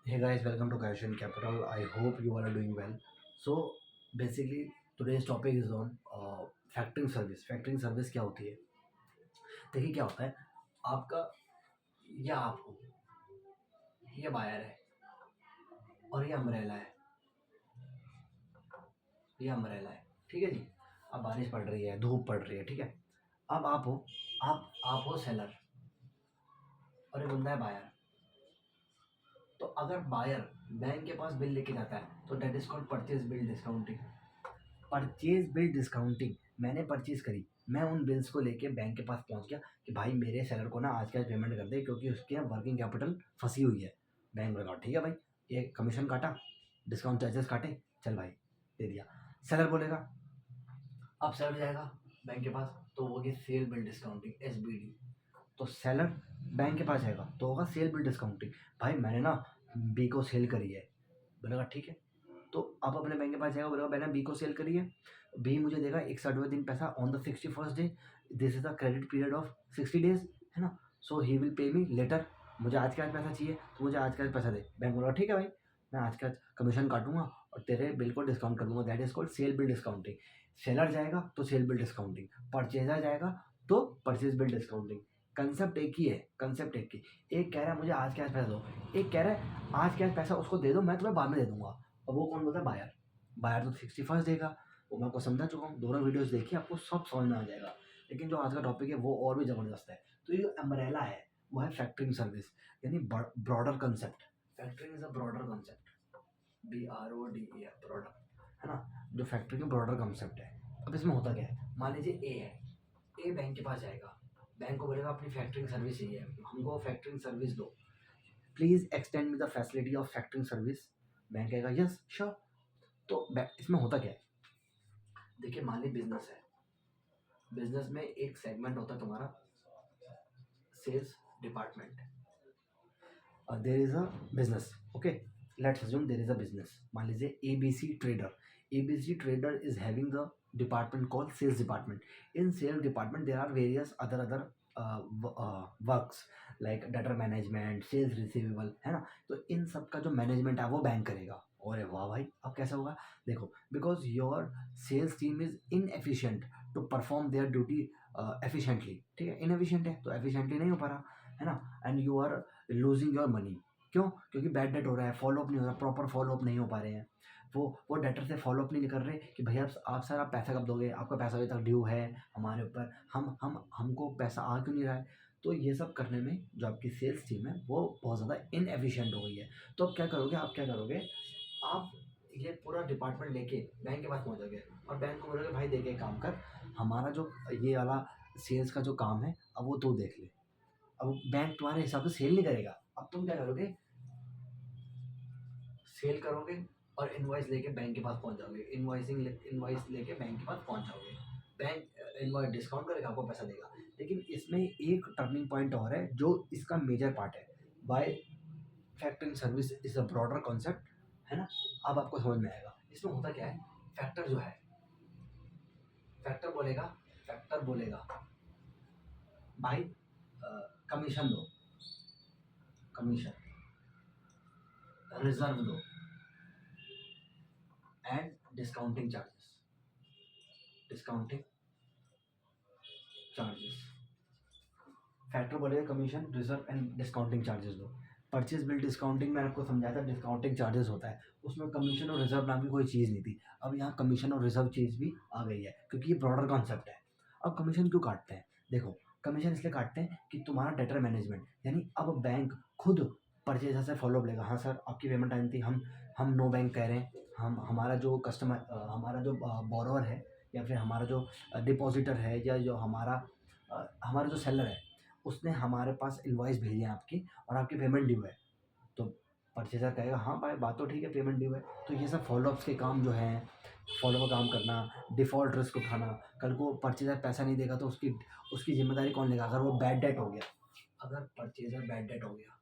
Hey guys, welcome to Cash Capital. I hope you all are doing well. So basically today's topic is on factoring service. Factoring service क्या होती है? देखिए क्या होता है आपका या आप हो, ये बायर है और ये अम्ब्रेला है, ठीक है जी। अब बारिश पड़ रही है, धूप पड़ रही है, ठीक है। अब आप हो सेलर और ये बंदा है बायर। तो अगर बायर बैंक के पास बिल लेके जाता है तो that is called purchase bill discounting. Purchase bill discounting मैंने परचेज करी, मैं उन बिल्स को लेके बैंक के पास पहुंच गया कि भाई मेरे सेलर को ना आज का पेमेंट कर दे क्योंकि उसके वर्किंग कैपिटल फंसी हुई है। बैंक ने कहा ठीक है भाई, ये कमीशन काटा, डिस्काउंट चार्जेस काटे, चल भाई दे दिया। सेलर बोलेगा, अब सेलर जाएगा बैंक के पास तो वो होगी सेल बिल डिस्काउंटिंग, SBD। तो सेलर बैंक के पास जाएगा तो होगा सेल बिल डिस्काउंटिंग। भाई मैंने ना बी को सेल करी है, बोलेगा ठीक है। तो आप अपने बैंक के पास जाएगा, बोलेगा मैंने बी को सेल करी है, बी मुझे देगा 61वें दिन पैसा on the 61st day. This is the credit period of 60 days, है ना। सो he will pay me later. मुझे आज का आज पैसा चाहिए तो मुझे आज का आज पैसा दे। बैंक बोलेगा ठीक है भाई, मैं आज का आज कमीशन काटूंगा और तेरे बिल को डिस्काउंट कर दूंगा। That is called sale bill discounting. Seller जाएगा तो सेल बिल डिस्काउंटिंग, परचेजर जाएगा तो परचेज बिल डिस्काउंटिंग। कंसेप्ट एक ही है, कंसेप्ट एक ही। एक कह रहा है मुझे आज के आज पैसा दो, एक कह रहा है आज के आज पैसा उसको दे दो, मैं तुम्हें बाद में दे दूंगा। और वो कौन बोलता है? बायर। बायर तो 61st देगा। वो मैं आपको समझा चुका हूँ, दोनों वीडियोस देखिए, आपको सब समझ में आ जाएगा। लेकिन जो आज का टॉपिक है वो और भी ज़बरदस्त है। तो ये जो अम्ब्रेला है वो है फैक्टरिंग सर्विस, यानी broader concept. Factoring is a broader concept, BRODER, broader, है ना। जो फैक्टरिंग ब्रॉडर कंसेप्ट है। अब इसमें होता क्या है, मान लीजिए ए है, ए बैंक के पास जाएगा, बैंक को बोलेगा अपनी फैक्टरिंग सर्विस चाहिए, हमको फैक्टरिंग सर्विस दो, please extend me the facility of factoring service. Bank कहेगा यस श्योर। तो इसमें होता क्या है, देखिए मान ली बिजनेस है, बिजनेस में एक सेगमेंट होता है तुम्हारा sales department. There is a business, okay, let's assume there is a business. मान लीजिए ABC trader is having the department called sales department. In sales department there are various other works like data management, sales receivable, है ना। तो इन सब का जो management है वो बैंक करेगा। अरे वाह भाई, अब कैसा होगा? देखो, because your sales team is inefficient to perform their duty efficiently, ठीक है। इनएफिशिएंट है तो एफिशिएंटली नहीं हो पा रहा, है ना। And you are losing your money. क्यों? क्योंकि बैड डेट हो रहा है, फॉलोअप नहीं हो रहा, प्रॉपर फॉलोअप नहीं हो पा रहे हैं। वो डेटर से फॉलोअप नहीं कर रहे कि भैया आप सर आप पैसा कब दोगे, आपका पैसा अभी तक ड्यू है हमारे ऊपर, हमको पैसा आ क्यों नहीं रहा है। तो ये सब करने में जो आपकी सेल्स टीम है वो बहुत ज़्यादा इनएफिशिएंट हो गई है। तो अब क्या करोगे, आप ये पूरा डिपार्टमेंट लेके बैंक के पास पहुंचोगे और बैंक को बोलोगे भाई देख एक काम कर, हमारा जो ये वाला सेल्स का जो काम है अब वो तू देख ले। अब बैंक तुम्हारे हिसाब से सेल नहीं करेगा, अब तुम क्या करोगे, सेल करोगे और इनवॉइस लेके बैंक के पास पहुंच जाओगे, इनवॉइस लेके बैंक के पास पहुंच जाओगे। बैंक इनवॉइस डिस्काउंट करेगा, आपको पैसा देगा। लेकिन इसमें एक टर्निंग पॉइंट और है जो इसका मेजर पार्ट है। By factoring service is a broader concept, है ना। अब आपको समझ में आएगा इसमें होता क्या है। फैक्टर जो है, फैक्टर बोलेगा फैक्टर बोलेगा भाई कमीशन दो, कमीशन रिजर्व दो and discounting charges, discounting charges. Factor बोलेगा commission reserve and discounting charges दो। परचेज बिल डिस्काउंटिंग मैंने आपको समझाया था, डिस्काउंटिंग चार्जेस होता है, उसमें कमीशन और रिजर्व नाम की कोई चीज़ नहीं थी। अब यहाँ कमीशन और रिजर्व चीज़ भी आ गई है क्योंकि ये ब्रॉडर कॉन्सेप्ट है। अब कमीशन क्यों काटते हैं? देखो, कमीशन इसलिए काटते हैं कि तुम्हारा डेटर मैनेजमेंट, यानी अब बैंक खुद परचेजर से फॉलोअप लेगा। हाँ सर आपकी पेमेंट टाइम थी, हम नो बैंक कह रहे हैं, हम हमारा जो कस्टमर हमारा जो बोरोवर है या फिर हमारा जो डिपॉजिटर है या जो हमारा जो सेलर है, उसने हमारे पास इनवॉइस भेजी है आपकी और आपकी पेमेंट ड्यू है। तो परचेज़र कहेगा हाँ भाई बात तो ठीक है, पेमेंट ड्यू है। तो ये सब फॉलोअप्स के काम जो हैं, फॉलो का काम करना, डिफ़ॉल्ट रिस्क उठाना, कल को परचेज़र पैसा नहीं देगा तो उसकी उसकी ज़िम्मेदारी कौन लेगा? अगर वो बैड डेट हो गया, अगर परचेज़र बैड डेट हो गया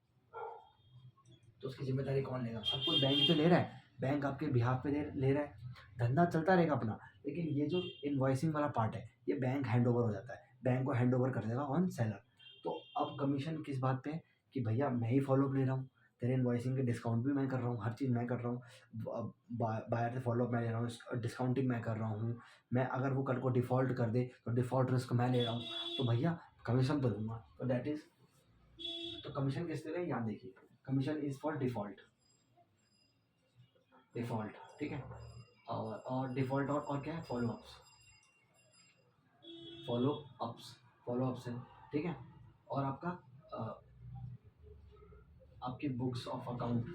तो उसकी ज़िम्मेदारी कौन लेगा? सब कुछ बैंक ही तो ले रहा है, बैंक आपके बिहाफ पे ले रहा है, धंधा चलता रहेगा अपना। लेकिन ये जो इनवॉइसिंग वाला पार्ट है ये बैंक हैंडओवर हो जाता है, बैंक को हैंडओवर कर देगा ऑन सेलर। तो अब कमीशन किस बात पे है कि भैया मैं ही फॉलोअप ले रहा हूँ, तेरे इनवॉइसिंग के डिस्काउंट भी मैं कर रहा हूँ, हर चीज़ मैं कर रहा हूँ, बायर से फॉलोअप मैं ले रहा हूँ, डिस्काउंटिंग मैं कर रहा हूँ। मैं अगर वो कल को डिफ़ॉल्ट कर दे तो डिफ़ॉल्ट रिस्क मैं ले रहा हूँ, तो भैया कमीशन तो दूंगा। तो दैट इज़, तो कमीशन किस तरह है यहाँ देखिए, commission is for default, default, ठीक है। और डिफ़ॉल्ट और क्या है, follow ups, follow ups, follow ups है, ठीक है। और आपका आपकी बुक्स ऑफ अकाउंट,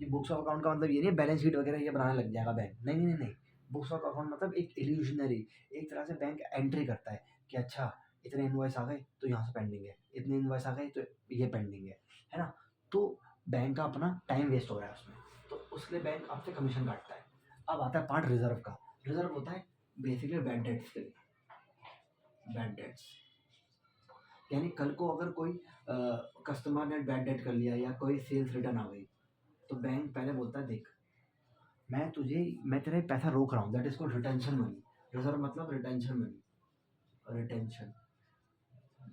ये बुक्स ऑफ अकाउंट का मतलब ये नहीं बैलेंस शीट वगैरह ये बनाने लग जाएगा बैंक, नहीं नहीं नहीं। बुक्स ऑफ अकाउंट मतलब एक इल्यूशनरी, एक तरह से बैंक एंट्री करता है कि अच्छा इतने इनवॉइस आ गए तो यहाँ से पेंडिंग है, इतने इनवॉइस आ गए तो ये पेंडिंग है ना। तो बैंक का अपना टाइम वेस्ट हो रहा है उसमें, तो उसके लिए बैंक आपसे कमीशन काटता है। अब आता है पार्ट रिजर्व का। रिजर्व होता है बेसिकली बैड डेट्स के लिए, बैड डेट्स, यानी कल को अगर कोई कस्टमर ने बैड डेट कर लिया या कोई सेल्स रिटर्न आ गई, तो बैंक पहले बोलता है देख मैं तेरा पैसा रोक रहा हूँ, that is called retention money. Reserve मतलब रिटेंशन मनी, रिटेंशन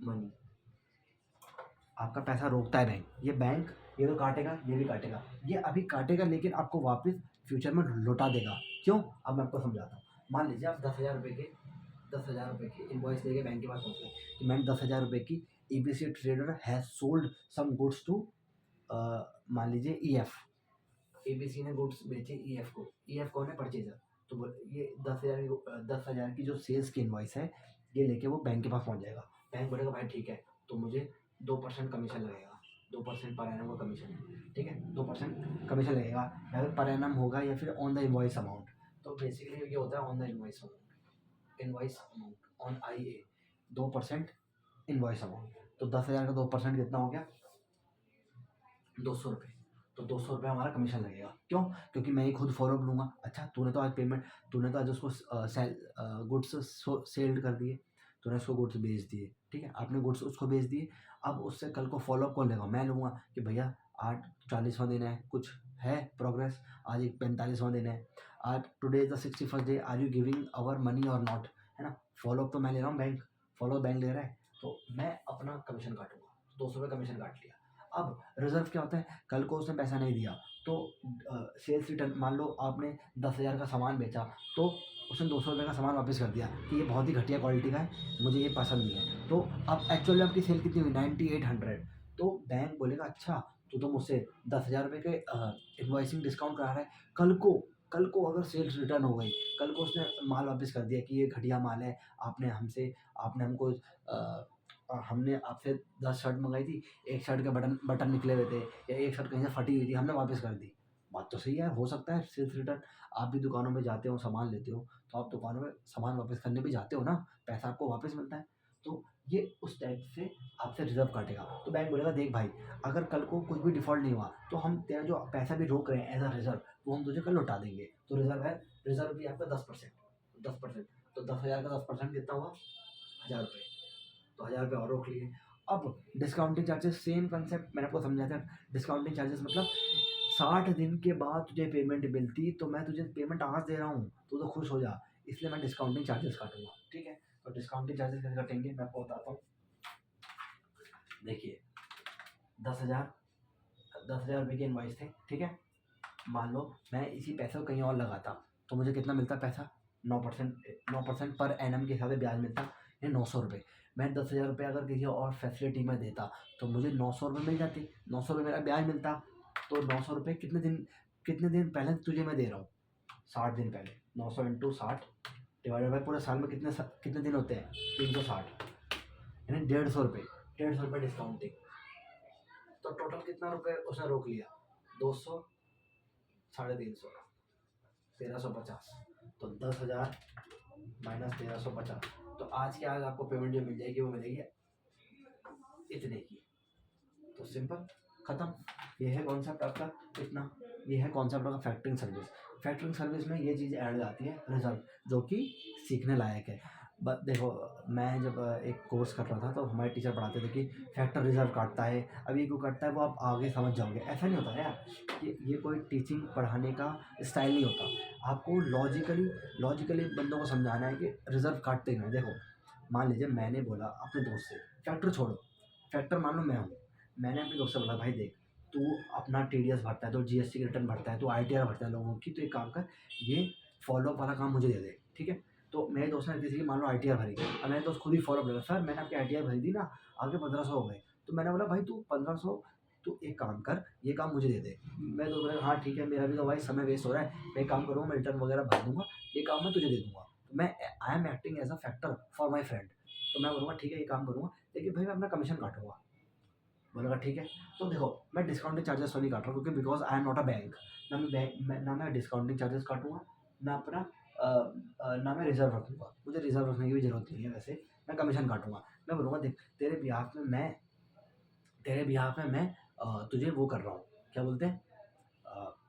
मनी, आपका पैसा रोकता है बैंक। ये बैंक ये तो काटेगा, ये भी काटेगा, ये अभी काटेगा लेकिन आपको वापस फ्यूचर में लौटा देगा। क्यों, अब मैं आपको समझाता हूँ। मान लीजिए आप 10,000 रुपये के, 10,000 रुपये की इन्वॉइस लेके बैंक के पास पहुँचे कि मैंने 10,000 रुपये की, ABC trader has sold some goods to, मान लीजिए EF, ABC ने गुड्स बेचे EF को, EF कौन है, परचेजर। तो ये 10,000 की जो सेल्स की इन्वॉइस है, ये लेके वो बैंक के पास पहुंच जाएगा। बैंक बोलेगा भाई ठीक है, तो मुझे 2% कमीशन लगेगा, 2% पर एनम का कमीशन है, ठीक है, 2% कमीशन लगेगा, या फिर पर एनम होगा या फिर ऑन द इन्वॉइस अमाउंट। तो बेसिकली ये होता है on the invoice amount, invoice amount on IA, 2% invoice amount. तो 10,000 का 2% कितना हो गया, 200 रुपये। तो 200 रुपये हमारा कमीशन लगेगा। क्यों, क्योंकि मैं ही खुद फॉलोअप लूँगा। अच्छा तूने तो आज पेमेंट, तूने तो आज उसको गुड्स सेल्ड कर दिए, तूने उसको गुड्स बेच दिए, ठीक है, आपने गुड्स उसको बेच दिए। अब उससे कल को फॉलोअप कौन लेगा, मैं लूँगा कि भैया आज 40वां दिन है, कुछ है प्रोग्रेस, आज एक 45वां दिन है, आज today is the 61st day, are you giving our money or not, है ना। फॉलोअप तो मैं ले रहा हूँ, बैंक फॉलोअप बैंक ले रहा है, तो मैं अपना कमीशन काटूंगा, 200 रुपये कमीशन काट लिया। अब रिजर्व क्या होता है, कल को उसने पैसा नहीं दिया तो सेल्स रिटर्न, मान लो आपने 10,000 का सामान बेचा, तो उसने 200 रुपये का सामान वापस कर दिया कि ये बहुत ही घटिया क्वालिटी का है, मुझे ये पसंद नहीं है। तो अब एक्चुअली आपकी सेल कितनी हुई, 9800। तो बैंक बोलेगा अच्छा तू तो मुझसे 10,000 रुपये के इन्वॉइसिंग डिस्काउंट करा रहा है, कल को अगर सेल्स रिटर्न हो गई, कल को उसने माल वापस कर दिया कि ये घटिया माल है, आपने हमको हमने आपसे 10 शर्ट मंगाई थी, एक शर्ट के बटन बटन निकले हुए थे, या एक शर्ट कहीं से फटी हुई थी, हमने वापस कर दी। बात तो सही है, हो सकता है सेल्स रिटर्न। आप भी दुकानों में जाते हो, सामान लेते हो, तो आप दुकानों में सामान वापस करने भी जाते हो ना, पैसा आपको वापस मिलता है। तो ये उस टाइप से आपसे रिजर्व काटेगा। तो बैंक बोलेगा देख भाई, अगर कल को कुछ भी डिफ़ॉल्ट नहीं हुआ तो हम तेरा जो पैसा भी रोक रहे हैं एज अ रिजर्व, वो हम तुझे कल लौटा देंगे। तो रिजर्व है, रिजर्व भी आपका 10%, 10%, तो 10,000 का 10% कितना हुआ, 1,000 रुपये। तो 1,000 रुपये और रोक लिए। अब डिस्काउंटिंग चार्जेस सेम कंसेप्ट मैंने आपको समझाया था। डिस्काउंटिंग चार्जेस मतलब 60 दिन के बाद तुझे पेमेंट मिलती, तो मैं तुझे पेमेंट आज दे रहा हूँ, तू तो खुश हो जा, इसलिए मैं डिस्काउंटिंग चार्जेस काटूंगा, ठीक है। तो डिस्काउंटिंग चार्जेस कैसे कटेंगे मैं आपको बताता हूँ। देखिए 10,000, 10,000 रुपये की इन्वाइस थे, ठीक है, मान लो मैं इसी पैसे को कहीं और लगाता, तो मुझे कितना मिलता पैसा, 9%, 9% पर एनम के हिसाब से ब्याज मिलता, ये 900 रुपये। मैं 10,000 रुपये अगर किसी और फैसिलिटी में देता तो मुझे 900 रुपये मिल जाती, 900 रुपये मेरा ब्याज मिलता। तो 900 रुपये कितने दिन पहले तुझे मैं दे रहा हूँ, 60 दिन पहले, 900 × 60 डिवाइडेड बाई पूरे साल में कितने दिन होते हैं, 360, यानी 150 रुपये, 150 रुपये डिस्काउंटिंग। तो टोटल कितना रुपये उसने रोक लिया, 200, 350, 1,350। तो 10,000 माइनस 1,350, तो आज के आज आपको पेमेंट जो मिल जाएगी वो मिलेगी इतने की। तो सिंपल खत्म। ये है कॉन्सेप्ट आपका इतना, ये है कॉन्सेप्ट आपका फैक्टरिंग सर्विस। फैक्टरिंग सर्विस में ये चीज़ ऐड आती है रिजर्व, जो कि सीखने लायक है। बट देखो मैं जब एक कोर्स कर रहा था तो हमारे टीचर पढ़ाते थे कि फैक्टर रिजर्व काटता है, अब ये क्यों काटता है वो आप आगे समझ जाओगे। ऐसा नहीं होता यार, कि ये कोई टीचिंग पढ़ाने का स्टाइल नहीं होता। आपको लॉजिकली बंदों को समझाना है कि रिजर्व काटते हैं। देखो मान लीजिए मैंने बोला अपने दोस्त से, फैक्टर छोड़ो, फैक्टर मान लो मैं हूँ, मैंने अपने दोस्त से बोला भाई देख, तू अपना टीडीएस भरता है, तो जीएसटी की रिटर्न भरता है, तो आईटीआर भरता है लोगों की, तो एक काम कर, ये फॉलोअप वाला काम मुझे दे दे, ठीक है। तो मेरे दोस्त ने किसी की मान लो आईटीआर भरी, अब मैंने दोस्त खुद ही फॉलोअप लगा, सर मैंने आपकी आईटीआर भरी थी ना, आपके 1500 हो गए। तो मैंने बोला भाई तू 1500, तू एक काम कर, ये काम मुझे दे दे। मैं तो बोला हाँ ठीक है, मेरा भी तो भाई समय वेस्ट हो रहा है, मैं एक काम करूँगा, मैं रिटर्न वगैरह भर दूंगा, ये काम मैं तुझे दे दूंगा। तो मैं I am acting as a factor for my friend. तो मैं बोलूँगा ठीक है, ये काम करूँगा, लेकिन भाई मैं अपना कमीशन काटूंगा। बोलेगा ठीक है। तो देखो, मैं डिस्काउंटिंग चार्जेस तो नहीं काट रहा हूँ, क्योंकि because I am not a bank. ना मैं ना मैं डिस्काउंटिंग चार्जेस काटूंगा, ना अपना ना मैं रिजर्व रखूंगा, मुझे रिजर्व रखने की भी जरूरत नहीं है वैसे। मैं कमीशन काटूंगा। मैं बोलूँगा देख, तेरे बिहाफ में मैं तुझे वो कर रहा हूँ, क्या बोलते हैं,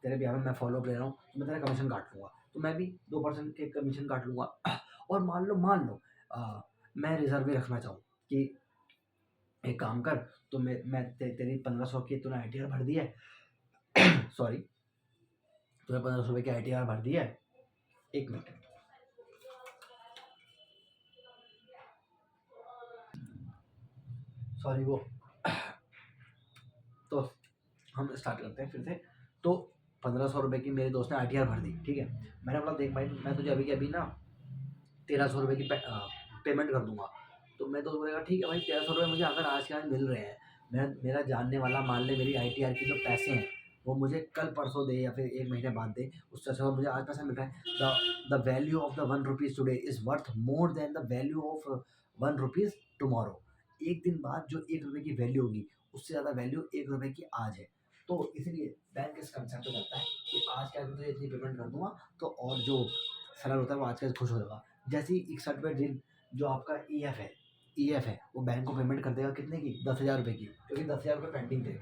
तेरे बिहाफ में मैं फॉलोअप ले रहा हूँ, तो मैं तेरा कमीशन काट लूँगा, तो मैं भी 2% के कमीशन काट लूँगा। और मान लो मैं रिजर्व भी रखना चाहूँ कि एक काम कर, तो तेरी 1500 की तूने आईटीआर भर दी है, सॉरी, तूने 1500 की आईटीआर भर दी है, एक मिनट, सॉरी वो, तो हम स्टार्ट करते हैं फिर से। तो 1500 रुपये की मेरे दोस्त ने आईटीआर भर दी, ठीक है। मैंने बोला देख भाई, मैं तुझे अभी के अभी ना 1300 रुपये की पेमेंट कर दूंगा। तो मैं तो बोलेगा ठीक है भाई, 1300 रुपये मुझे अगर आज के आज मिल रहे हैं, मेरा जानने वाला मान ले मेरी आईटीआर की जो पैसे हैं वो मुझे कल परसों दे या फिर एक महीने बाद दे, उससे अच्छा मुझे आज पैसा मिल रहा है। The value of the 1 rupees today is worth more than the value of 1 rupees tomorrow. एक दिन बाद जो 1 रुपये की वैल्यू होगी, उससे ज़्यादा वैल्यू 1 रुपये की आज है। तो इसलिए बैंक इस कंसेप्ट पे करता है कि आज के आज मैं तुझे इतनी पेमेंट कर दूंगा, तो और जो सेलर होता है वो आज के आज खुश हो जाएगा। जैसे ही 61वें दिन जो आपका ईएफ है वो बैंक को पेमेंट कर देगा, कितने की, 10,000 रुपये की, क्योंकि 10,000 रुपये पेंडिंग थे।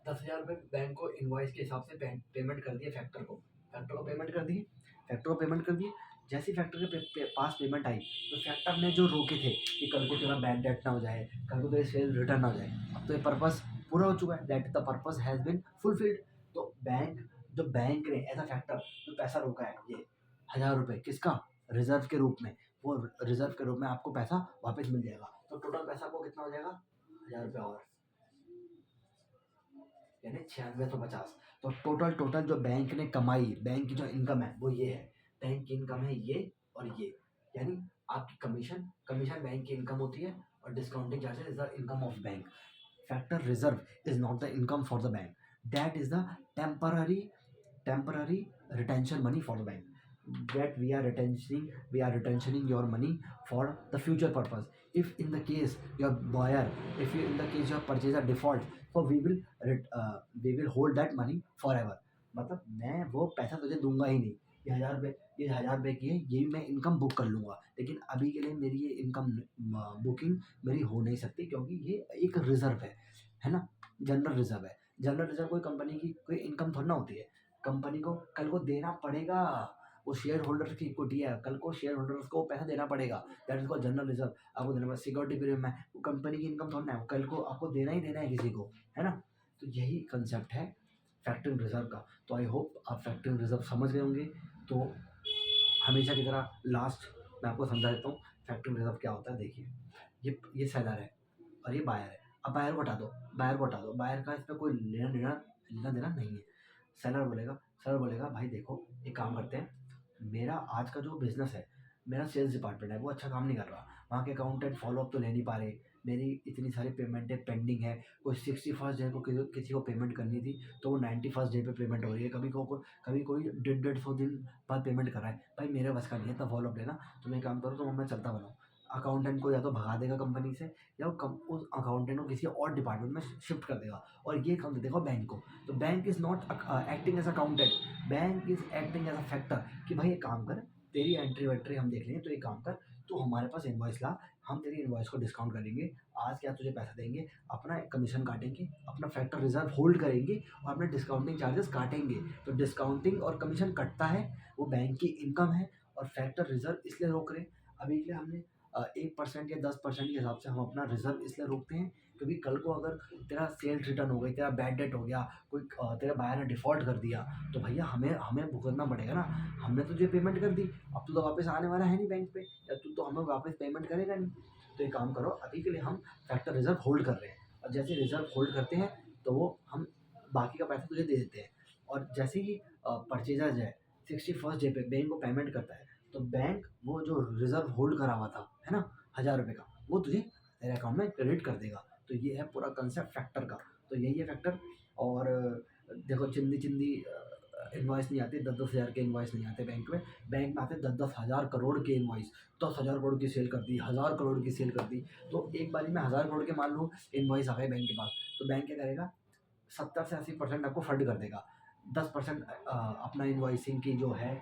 10,000 रुपये बैंक को इनवॉइस के हिसाब से पेमेंट कर दिए फैक्टर को पेमेंट कर दिए, जैसे फैक्टर के पास पेमेंट आई, तो फैक्टर ने जो रोके थे कि कल को तेरा बैड डेट ना हो जाए, कल को तेरे सेल रिटर्न ना हो जाए, अब तो ये पर्पस पूरा हो चुका है, that the purpose has been fulfilled. तो बैंक ने एज अ फैक्टर जो पैसा रोका है, ये 1,000 रुपये किसका, रिजर्व के रूप में, वो रिजर्व के रूप में आपको पैसा वापस मिल जाएगा। तो टोटल पैसा आपको कितना हो जाएगा, 1,000 रुपये, और यानी 9650। तो टोटल जो बैंक ने कमाई, बैंक की जो इनकम है वो ये है, बैंक की इनकम है ये और ये, यानी आपकी कमीशन बैंक की इनकम होती है, और discounting charges is the income of bank. Factor reserve is not the income for the bank, that is the temporary retention money for the bank, that we are retentioning your money for the future purpose. If in the case your buyer, if you in the case your purchaser default, so we will hold that money forever। मतलब मैं वो पैसा तुझे दूंगा ही नहीं, ये 1,000 रुपये की है, ये भी मैं इनकम बुक कर लूँगा, लेकिन अभी के लिए मेरी ये इनकम बुकिंग मेरी हो नहीं सकती, क्योंकि ये एक रिजर्व है ना, जनरल रिजर्व है। जनरल रिजर्व कोई कंपनी की कोई इनकम थोड़ी ना होती है, कंपनी को कल को देना पड़ेगा, वो शेयर होल्डर की इक्विटी है, कल को शेयर होल्डर्स को पैसा देना पड़ेगा, that is called general reserve. आपको देना पड़ेगा सिक्योरिटी प्रीमियम है, वो कंपनी की इनकम थोड़ी ना है, कल को आपको देना ही देना है किसी को, है ना। तो यही कंसेप्ट है फैक्टरिंग रिजर्व का। तो आई होप आप फैक्टरिंग रिजर्व समझ गए होंगे। तो हमेशा की तरह लास्ट मैं आपको समझा देता हूँ फैक्टरिंग रिजर्व क्या होता है। देखिए, ये सेलर है और ये बायर है। अब बायर को हटा दो, बायर का इस पर कोई लेना देना नहीं है। सेलर बोलेगा भाई देखो, एक काम करते हैं, मेरा आज का जो बिजनेस है, मेरा सेल्स डिपार्टमेंट है वो अच्छा काम नहीं कर रहा, वहाँ के अकाउंटेंट फॉलोअप तो ले नहीं पा रहे, मेरी इतनी सारी पेमेंटें पेंडिंग है, कोई 61st डे को किसी को पेमेंट करनी थी, तो वो 91st डे पे पेमेंट हो रही है, कभी कोई 150 दिन बाद पेमेंट कर रहा है। भाई मेरे बस का नहीं है इतना फॉलोअप लेना, तुम एक काम करो, तुम मैं चलता बनाओ, अकाउंटेंट को या तो भगा देगा कंपनी से, या उस अकाउंटेंट को किसी और डिपार्टमेंट में शिफ्ट कर देगा, और ये काम दे देगा बैंक को। तो bank is not acting as accountant, bank is acting as a factor, कि भाई एक काम कर, तेरी एंट्री वेंट्री हम देख लेंगे, तो एक काम कर, तू हमारे पास इन्वॉइस ला, हम तेरी इन्वॉइस को डिस्काउंट करेंगे, आज क्या तुझे पैसा देंगे, अपना कमीशन काटेंगे, अपना फैक्टर रिजर्व होल्ड करेंगे, और अपने डिस्काउंटिंग चार्जेस काटेंगे। तो डिस्काउंटिंग और कमीशन कटता है, वो बैंक की इनकम है, और फैक्टर रिजर्व इसलिए रोक रहे हैं अभी के लिए, हमने 1% या 10% के हिसाब से हम अपना रिजर्व इसलिए रोकते हैं, क्योंकि कल को अगर तेरा सेल्स रिटर्न हो गई, तेरा बैड डेट हो गया, कोई तेरा बायर ने डिफ़ॉल्ट कर दिया, तो भैया हमें हमें भुगतना पड़ेगा ना। हमने तुझे पेमेंट कर दी, अब तू तो वापस आने वाला है नहीं बैंक पे, या तू तो हमें वापस पेमेंट करेगा नहीं। तो एक काम करो, अभी के लिए हम फैक्टर रिजर्व होल्ड कर रहे हैं, और जैसे रिजर्व होल्ड करते हैं तो वो हम बाकी का पैसा तुझे दे देते हैं। और जैसे ही परचेजर जो है 61st डे पे बैंक को पेमेंट करता है, तो बैंक वो जो रिजर्व होल्ड करा हुआ था, है ना, 1000 रुपये का, वो तुझे तेरे अकाउंट में क्रेडिट कर देगा। तो ये है पूरा कंसेप्ट फैक्टर का। तो यही है फैक्टर। और देखो, चिंदी चिंदी इन्वाइस नहीं आती, 10-10 हज़ार के इन्वाइस नहीं आते बैंक में। बैंक में आते 10-10 हज़ार करोड़ के इन्वाइस। 10,000 करोड़ की सेल कर दी, 1,000 करोड़ की सेल कर दी, तो एक बारी में 1,000 करोड़ के मान लो इन्वाइस आ गए बैंक के पास, तो बैंक क्या करेगा, 70 से 80% आपको फंड कर देगा। 10% अपना इन्वाइसिंग की जो है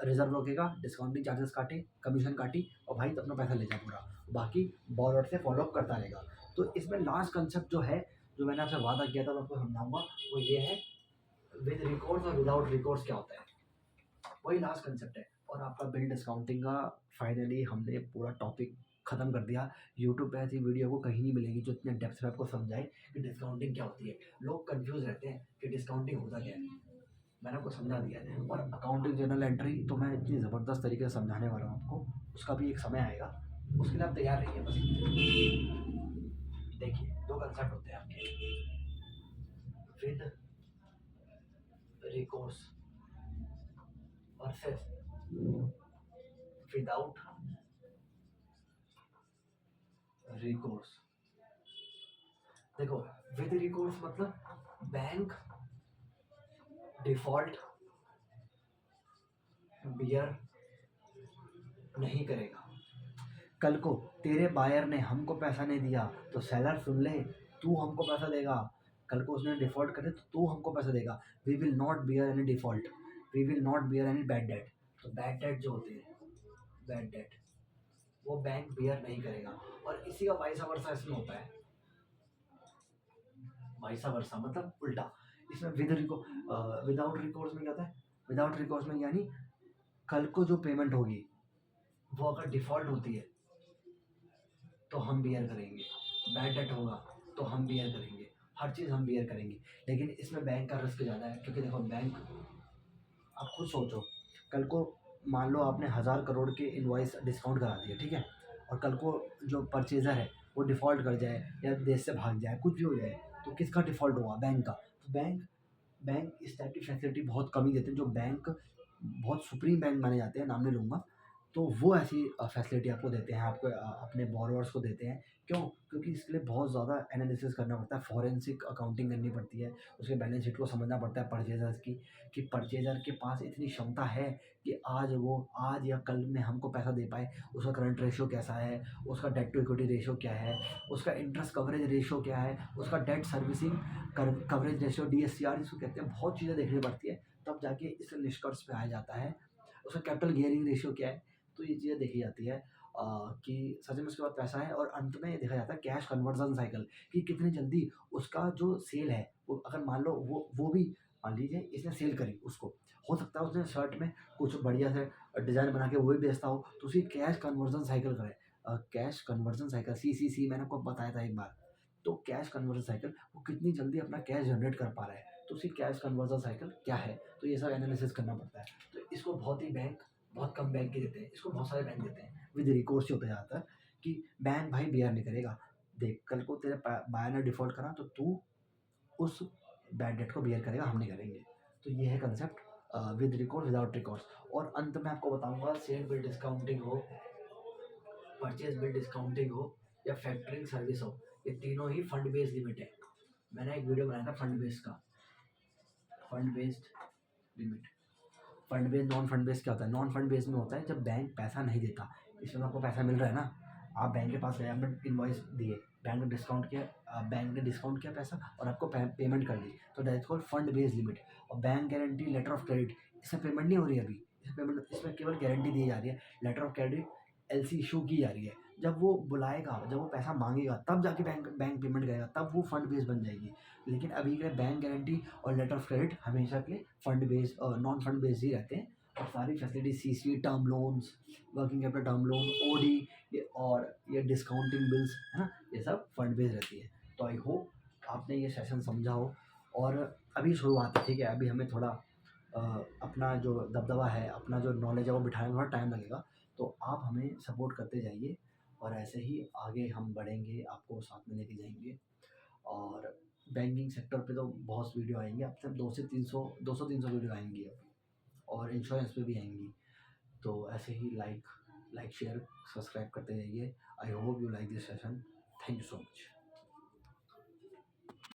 रिजर्व रोकेगा, डिस्काउंटिंग चार्जेस काटे, कमीशन काटी, और भाई तो अपना पैसा ले जा पूरा। बाकी बॉर्डर से फॉलो अप करता रहेगा। तो इसमें लास्ट कंसेप्ट जो है, जो मैंने आपसे वादा किया था मैं आपको समझाऊंगा, वो ये है, विद रिकॉर्ड्स और विदाउट रिकॉर्ड्स क्या होता है, वही लास्ट कंसेप्ट है। और आपका बिल डिस्काउंटिंग का फाइनली हमने पूरा टॉपिक खत्म कर दिया। यूट्यूब पे ऐसी वीडियो को कहीं नहीं मिलेगी जो इतने डेप्थ में आपको समझाए कि डिस्काउंटिंग क्या होती है। लोग कंफ्यूज रहते हैं कि डिस्काउंटिंग होता क्या है, मैंने आपको समझा दिया है। और अकाउंटिंग जर्नल एंट्री तो मैं इतनी ज़बरदस्त तरीके से समझाने वाला हूँ आपको, उसका भी एक समय आएगा, उसके लिए आप तैयार रहिए बस। देखिए, दो कंसेप्ट होते हैं आपके, with recourse versus without recourse. देखो, विद रिकोर्स मतलब बैंक डिफॉल्ट बियर नहीं करेगा। कल को तेरे बायर ने हमको पैसा नहीं दिया तो सेलर सुन ले, तू हमको पैसा देगा। कल को उसने डिफॉल्ट करे तो तू हमको पैसा देगा। We will not bear any default, we will not bear any bad debt. तो बैड डेट जो होते हैं, बैड डेट, वो बैंक बियर नहीं करेगा। और इसी का वाइसा वर्सा इसमें होता है, वाइसा वर्सा मतलब उल्टा। इसमें विदाउट रिकोर्स में क्या होता है, विदाउट रिकोर्स में यानी कल को जो पेमेंट होगी वो अगर डिफॉल्ट होती है तो हम बियर करेंगे, बैड डेट होगा तो हम बियर करेंगे, हर चीज़ हम बियर करेंगे। लेकिन इसमें बैंक का रिस्क ज़्यादा है, क्योंकि देखो बैंक, आप खुद सोचो, कल को मान लो आपने 1,000 करोड़ के इनवॉइस डिस्काउंट करा दिए, ठीक है, और कल को जो परचेज़र है वो डिफ़ॉल्ट कर जाए या देश से भाग जाए, कुछ भी हो जाए, तो किसका डिफ़ॉल्ट हुआ, बैंक का। तो बैंक बैंक इस टाइप की फैसिलिटी बहुत कम ही देते हैं। जो बैंक बहुत सुप्रीम बैंक माने जाते हैं, नाम नहीं लूँगा, तो वो ऐसी फैसिलिटी आपको देते हैं, आपको अपने बोरोवर्स को देते हैं। क्यों? क्योंकि इसके लिए बहुत ज़्यादा एनालिसिस करना पड़ता है, फॉरेंसिक अकाउंटिंग करनी पड़ती है, उसके बैलेंस शीट को समझना पड़ता है परचेजर्स की, कि परचेजर के पास इतनी क्षमता है कि आज या कल में हमको पैसा दे पाए। उसका करंट रेशियो कैसा है, उसका डेट टू इक्विटी रेशियो क्या है, उसका इंटरेस्ट कवरेज रेशियो क्या है, उसका debt servicing coverage ratio, DSCR इसको कहते हैं। बहुत चीज़ें देखनी पड़ती है, तब जाके इस निष्कर्ष पे आया जाता है। उसका कैपिटल गियरिंग रेशियो क्या है, तो ये चीज़ें देखी जाती है कि सच में उसके बाद पैसा है। और अंत में देखा जाता है कैश कन्वर्जन साइकिल, कि कितनी जल्दी उसका जो सेल है, वो अगर मान लो वो भी मान लीजिए इसने सेल करी, उसको हो सकता है उसने शर्ट में कुछ बढ़िया से डिज़ाइन बना के वो भी बेचता हो, तो उसकी कैश कन्वर्जन साइकिल करे। कैश कन्वर्जन साइकिल CCC मैंने आपको बताया था एक बार। तो कैश कन्वर्जन साइकिल, वो कितनी जल्दी अपना कैश जनरेट कर पा रहा है, तो उसकी कैश कन्वर्जन साइकिल क्या है, तो ये सब एनालिसिस करना पड़ता है। तो इसको बहुत कम बैंक के देते हैं, इसको बहुत सारे बैंक देते हैं। विद रिकोर्स होता जाता है कि बैंक भाई बियर नहीं करेगा। देख, कल को तेरे बायर ने डिफॉल्ट करा तो तू उस बैड डेट को बियर करेगा, हम नहीं करेंगे। तो ये है concept, with record without records. और अंत में आपको बताऊंगा, सेल बिल डिस्काउंटिंग हो, परचेज बिल डिस्काउंटिंग हो, या फैक्टरिंग सर्विस हो, ये तीनों ही फंड बेस्ड लिमिट है। मैंने एक वीडियो बनाया था फंड बेस्ड का, fund based limit. Fund based, non fund based क्या होता है, नॉन फंड बेस्ड में होता है जब बैंक पैसा नहीं देता। इसमें आपको पैसा मिल रहा है ना, आप बैंक के पास गए, आपने इन्वॉइस दिए, बैंक ने डिस्काउंट किया, बैंक ने डिस्काउंट किया पैसा और आपको पेमेंट कर दी, तो that's called fund based limit. और bank guarantee, letter of credit, इसमें पेमेंट नहीं हो रही है अभी, इसमें केवल गारंटी दी जा रही है। Letter of credit, LC issue की जा रही है। जब वो बुलाएगा, जब वो पैसा मांगेगा, तब जाके बैंक बैंक पेमेंट करेगा, तब वो फंड बेस्ड बन जाएगी। लेकिन अभी के बैंक गारंटी और लेटर ऑफ क्रेडिट हमेशा के फंड बेस्ड और नॉन फंड बेस्ड ही रहते हैं। और सारी facility, CC, term loans, working capital term loan, OD, ये डिस्काउंटिंग बिल्स, है ना, ये सब फंड बेस्ड रहती है। तो आई होप आपने ये सेशन समझा हो। और अभी शुरुआत है, ठीक है, अभी हमें थोड़ा अपना जो दबदबा है, अपना जो नॉलेज है वो बिठाने में थोड़ा टाइम लगेगा। तो आप हमें सपोर्ट करते जाइए और ऐसे ही आगे हम बढ़ेंगे, आपको साथ में लेके जाएंगे। और बैंकिंग सेक्टर पे तो बहुत वीडियो आएंगे, अब तक 200 300 वीडियो आएंगी अभी, और इंश्योरेंस पे भी आएंगी। तो ऐसे ही लाइक शेयर सब्सक्राइब करते जाइए। I hope you like this session. Thank you so much.